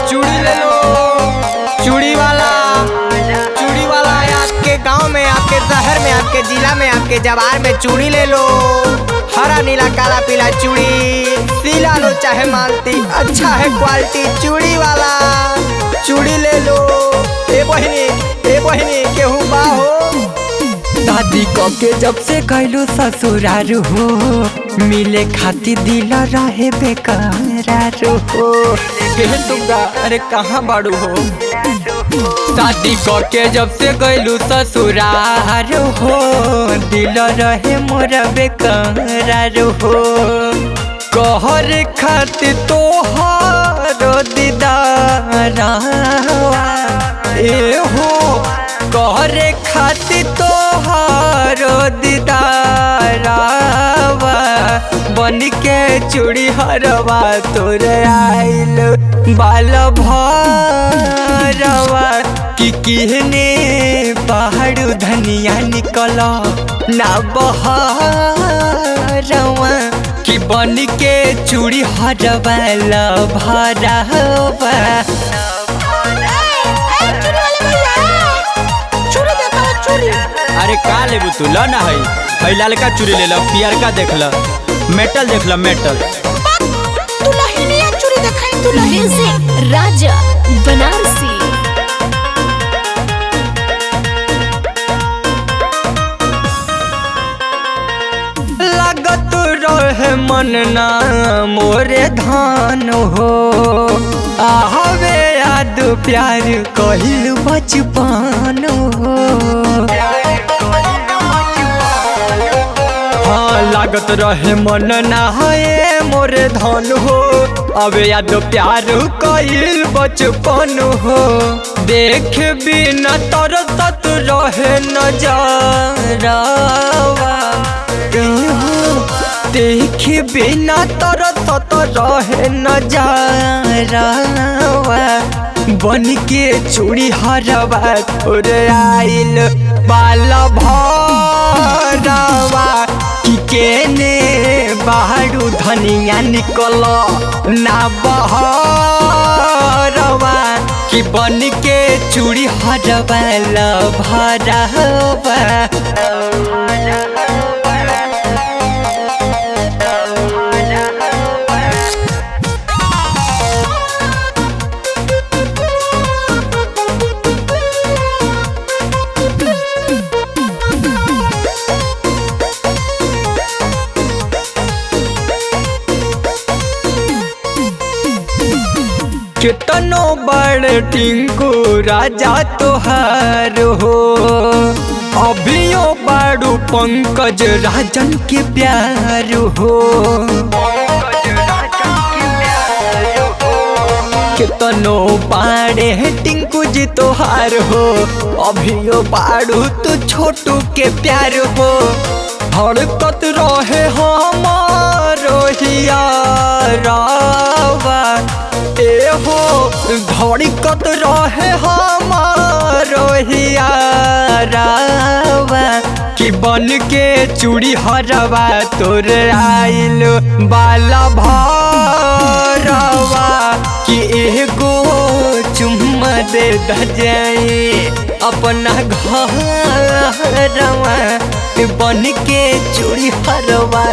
चूड़ी ले लो, चूड़ी वाला आपके गांव में, आपके शहर में, आपके जिला में, आपके जवार में चूड़ी ले लो। हरा नीला काला पीला चूड़ी सिला लो चाहे मालती, अच्छा है क्वालिटी चूड़ी वाला। चूड़ी ले लो। ए बहिनी केहू बा हो। दादी के जब से गइलू ससुरार हो, मिले खातिर दिल रहे बेकरार हो। तुमका अरे कहाँ बाड़ू हो। शादी के जब से गइलू ससुरार हो, दिल रहे मोरा बेकरार हो। कहर खातिर तोहार दीदार ए हो, कहर खातिर तोहार दीदारवा, बन के चूड़ी हरवा तोरे आइल बाल भरवा। कि किहने पहाड़ू धनिया निकल ना बहरवा, कि बन के चूड़ी हरवा भरवा। अरे का लेबू तू ल ना है लालका चूड़ी ले ला, पियरका देख ला, मेटल देख ला, मेटल। दुल्हनिया चूड़ी दिखाई, दुल्हन से राजा बनारसी। लागत रहे मन ना मोरे धान हो, आहवे याद प्यार कहिल बचपन हो। हाँ लागत रहे मन ना है मोरे धान हो, अब याद प्यार कहिल बचपन हो। देख बिना तरसत रहे नजरवा, देख बिना तरसत रहे नजरवा, बन के चूड़ी हरवा तोरे आइल बाल भरवा। कि केने बाहरु धनिया निकल ना बहरवा, कि बन के चूड़ी हरवा भरवा। कितनो बड़ टिंकू राजा तोहार हो, अभियो बाड़ू पंकज राजन के प्यार हो। कितनो बाड़े टिंकू जी तोहार हो, अभियो बाड़ू तू छोटू के प्यार हो। हड़कत रहे हमारो हियारावा ए हो, धड़कत रहे हमारो हियारावा। कि बन के चूड़ी हरवा तोरे आइल बाला भरवा। कि एगो चुम्मा दे दजाए अपना घरवा, बन के चूड़ी हरवा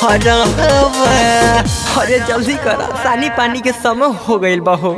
हरवा। अरे जल्दी करा, सानी पानी के समय हो गइल बा हो।